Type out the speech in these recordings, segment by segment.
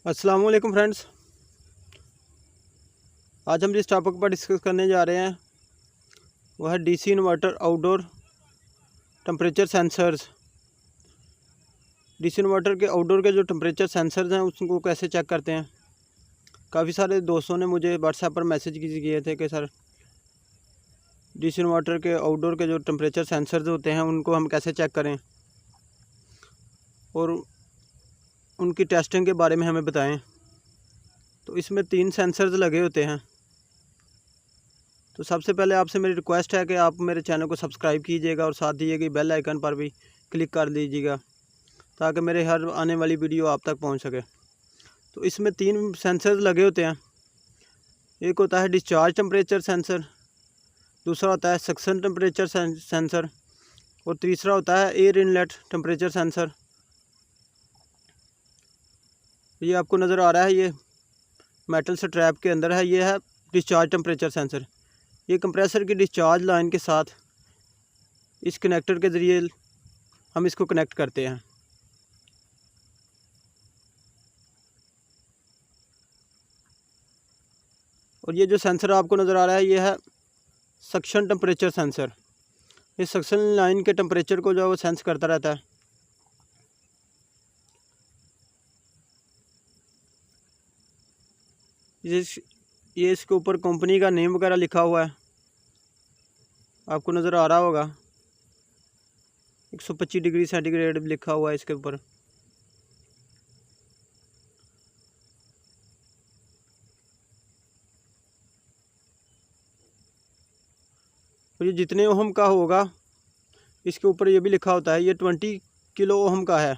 अस्सलाम वालेकुम फ्रेंड्स। आज हम जिस टॉपिक पर डिस्कस करने जा रहे हैं वह है DC inverter outdoor temperature sensors. DC inverter के आउटडोर के जो टेम्परेचर सेंसर्स हैं उसको कैसे चेक करते हैं। काफ़ी सारे दोस्तों ने मुझे व्हाट्सएप पर मैसेज किए थे कि सर डीसी इन्वर्टर के आउटडोर के जो टेम्परेचर सेंसर्स होते हैं उनको हम कैसे चेक करें और उनकी टेस्टिंग के बारे में हमें बताएं। तो इसमें 3 सेंसर्स लगे होते हैं। तो सबसे पहले आपसे मेरी रिक्वेस्ट है कि आप मेरे चैनल को सब्सक्राइब कीजिएगा और साथ दिए गई बेल आइकन पर भी क्लिक कर लीजिएगा ताकि मेरे हर आने वाली वीडियो आप तक पहुंच सके। तो इसमें 3 सेंसर्स लगे होते हैं। एक होता है डिस्चार्ज टेम्परेचर सेंसर, दूसरा होता है सक्शन टेम्परेचर सेंसर और तीसरा होता है एयर इनलेट टेम्परेचर सेंसर। ये आपको नज़र आ रहा है, ये मेटल स्ट्रैप के अंदर है। ये है डिस्चार्ज टेम्परेचर सेंसर। ये कंप्रेसर की डिस्चार्ज लाइन के साथ इस कनेक्टर के ज़रिए हम इसको कनेक्ट करते हैं। और ये जो सेंसर आपको नज़र आ रहा है ये है सक्शन टेम्परेचर सेंसर। इस सक्शन लाइन के टेम्परेचर को जो है वो सेंस करता रहता है। ये इसके ऊपर कंपनी का नेम वगैरह लिखा हुआ है, आपको नज़र आ रहा होगा। 125 डिग्री सेंटीग्रेड लिखा हुआ है इसके ऊपर। और ये जितने ओहम का होगा इसके ऊपर ये भी लिखा होता है। ये 20 किलो ओहम का है।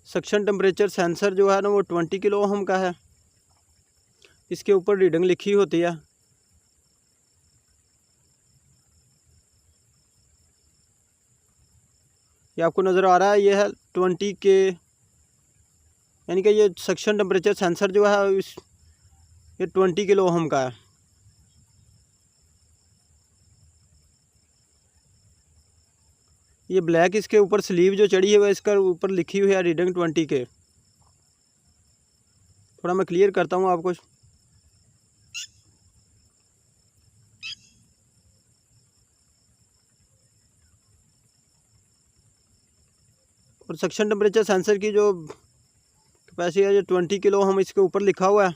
सक्शन टेम्परेचर सेंसर जो है ना वो 20 किलो ओहम का है। इसके ऊपर रीडिंग लिखी होती है। ये आपको नज़र आ रहा है, ये है 20 के, यानी कि ये सक्शन टेम्परेचर सेंसर जो है ये 20 किलो ओहम का है। ये ब्लैक इसके ऊपर स्लीव जो चढ़ी है वह इसका ऊपर लिखी हुई है रीडिंग 20 के। थोड़ा मैं क्लियर करता हूँ आपको। और सक्शन टेम्परेचर सेंसर की जो कैपेसिटी है जो 20 किलो हम इसके ऊपर लिखा हुआ है।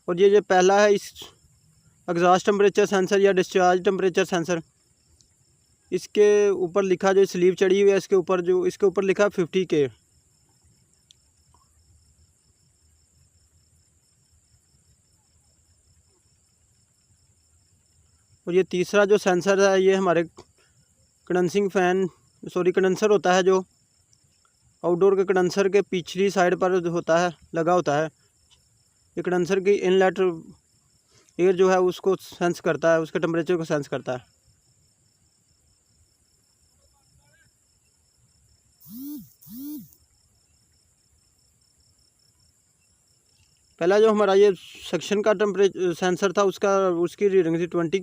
और ये जो पहला है इस एग्जॉस्ट टेम्परेचर सेंसर या डिस्चार्ज टेम्परेचर सेंसर, इसके ऊपर लिखा जो स्लीव चढ़ी हुई है इसके ऊपर लिखा 50 के। और ये तीसरा जो सेंसर है ये हमारे कंडेंसर होता है जो आउटडोर के कंडेंसर के पिछली साइड पर होता है, लगा होता है। ये कंडेंसर की इनलेट एयर जो है उसको सेंस करता है, उसके टेम्परेचर को सेंस करता है। पहला जो हमारा ये सेक्शन का टेम्परेचर सेंसर था उसकी रीडिंग थी 20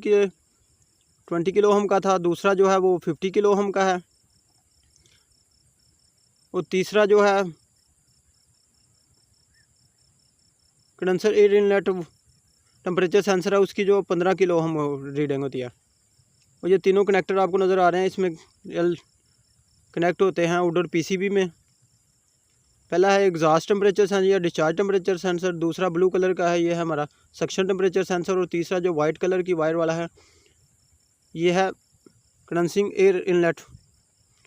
किलो ओहम का था। दूसरा जो है वो 50 किलो ओहम का है। और तीसरा जो है condenser air inlet temperature sensor है, उसकी जो 15 किलो ओहम रीडिंग होती है। और ये तीनों कनेक्टर आपको नज़र आ रहे हैं, इसमें कनेक्ट होते हैं आउटडोर पीसीबी में। पहला है एग्जॉस्ट टेम्परेचर सेंसर या डिस्चार्ज टेम्परेचर सेंसर, दूसरा ब्लू कलर का है ये है हमारा सक्शन टेम्परेचर सेंसर, और तीसरा जो वाइट कलर की वायर वाला है ये है condensing air inlet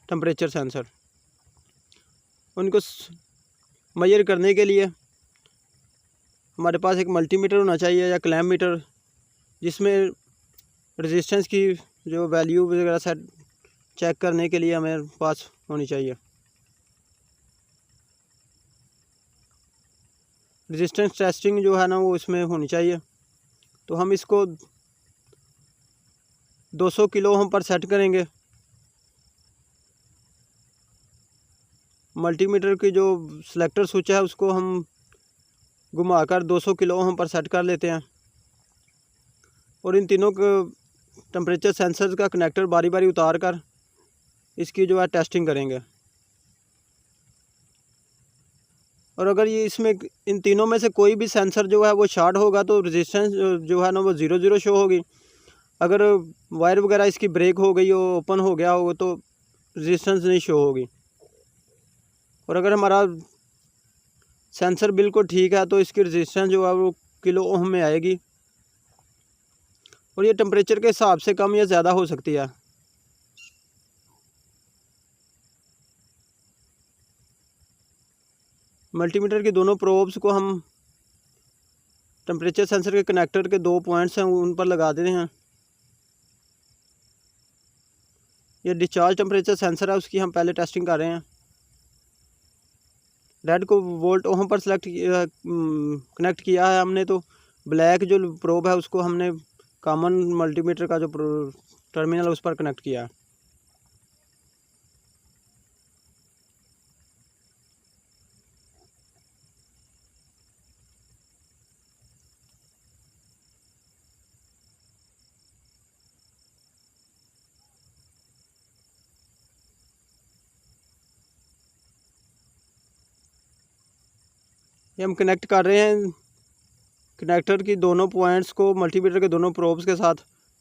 temperature sensor. उनको मेजर करने के लिए हमारे पास एक मल्टीमीटर होना चाहिए या क्लैम्प मीटर, जिसमें रेजिस्टेंस की जो वैल्यू वगैरह सेट चेक करने के लिए हमें पास होनी चाहिए। रेजिस्टेंस टेस्टिंग जो है ना वो इसमें होनी चाहिए। तो हम इसको 200 किलो ओहम पर सेट करेंगे। मल्टीमीटर की जो सेलेक्टर स्विच है उसको हम घुमाकर 200 किलो ओहम पर सेट कर लेते हैं। और इन तीनों टेम्परेचर सेंसर का कनेक्टर बारी बारी उतार कर इसकी जो है टेस्टिंग करेंगे। और अगर ये इसमें इन तीनों में से कोई भी सेंसर जो है वो शॉर्ट होगा तो रेजिस्टेंस जो है ना वो 0 शो होगी। अगर वायर वगैरह इसकी ब्रेक हो गई हो, ओपन हो गया हो, तो रेजिस्टेंस नहीं शो होगी। और अगर हमारा सेंसर बिल्कुल ठीक है तो इसकी रेजिस्टेंस जो है वो किलो ओम में आएगी। और ये टेम्परेचर के हिसाब से कम या ज़्यादा हो सकती है। मल्टीमीटर की दोनों प्रोब्स को हम टेम्परेचर सेंसर के कनेक्टर के 2 पॉइंट्स हैं उन पर लगा देते हैं। ये डिस्चार्ज टेम्परेचर सेंसर है, उसकी हम पहले टेस्टिंग कर रहे हैं। रेड को वोल्ट ओम पर कनेक्ट किया है हमने, तो ब्लैक जो प्रोब है उसको हमने कॉमन मल्टीमीटर का जो टर्मिनल उस पर कनेक्ट किया। ये हम कनेक्ट कर रहे हैं कनेक्टर की दोनों पॉइंट्स को मल्टीमीटर के दोनों प्रोब्स के साथ।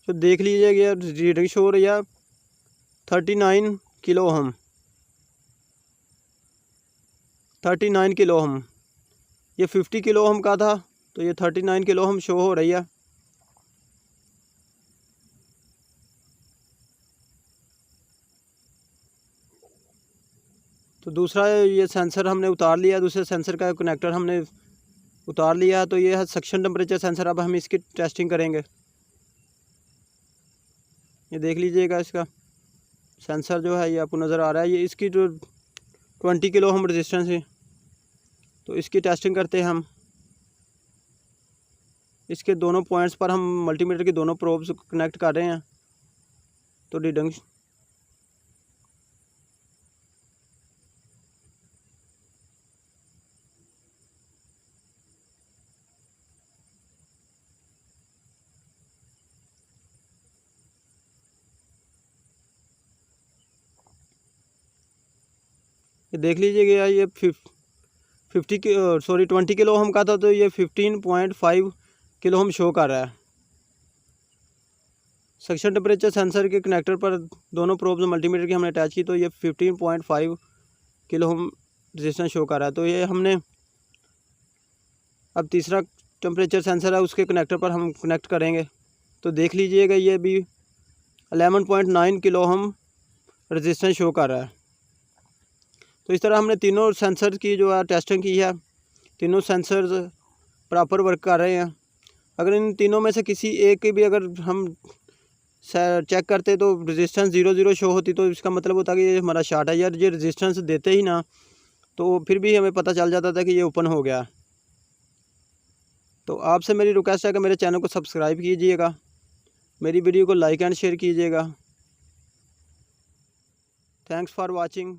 तो देख लीजिएगा रीडिंग शो हो रही है 39 किलो ओम, 39 किलो ओम। ये 50 किलो ओम का था, तो ये 39 किलो ओम शो हो रही है। तो दूसरा ये सेंसर हमने उतार लिया, दूसरे सेंसर का कनेक्टर हमने उतार लिया। तो ये है सक्शन टेम्परेचर सेंसर। अब हम इसकी टेस्टिंग करेंगे। ये देख लीजिएगा इसका सेंसर जो है ये आपको नज़र आ रहा है। ये इसकी जो 20 किलो ओम रेजिस्टेंस है, तो इसकी टेस्टिंग करते हैं हम। इसके दोनों पॉइंट्स पर हम मल्टीमीटर की दोनों प्रोब्स कनेक्ट कर रहे हैं। तो रीडिंग ये देख लीजिएगा ये 20 किलो ओम का था, तो ये 15.5 किलो ओम शो कर रहा है। सक्शन टेम्परेचर सेंसर के कनेक्टर पर दोनों प्रोब्स मल्टीमीटर की हमने अटैच की, तो ये 15.5 किलो ओम रेजिस्टेंस शो कर रहा है। तो ये हमने अब तीसरा टेम्परेचर सेंसर है उसके कनेक्टर पर हम कनेक्ट करेंगे। तो देख लीजिएगा ये भी 11.9 किलो ओम रेजिस्टेंस शो कर रहा है। तो इस तरह हमने तीनों सेंसर की जो है टेस्टिंग की है। तीनों सेंसर प्रॉपर वर्क कर रहे हैं। अगर इन तीनों में से किसी एक की भी अगर हम चेक करते तो रेजिस्टेंस 0 शो होती, तो इसका मतलब होता कि ये हमारा शॉर्ट है। यार ये रेजिस्टेंस देते ही ना तो फिर भी हमें पता चल जाता था कि ये ओपन हो गया। तो आपसे मेरी रिक्वेस्ट है कि मेरे चैनल को सब्सक्राइब कीजिएगा, मेरी वीडियो को लाइक एंड शेयर कीजिएगा। Thanks for watching.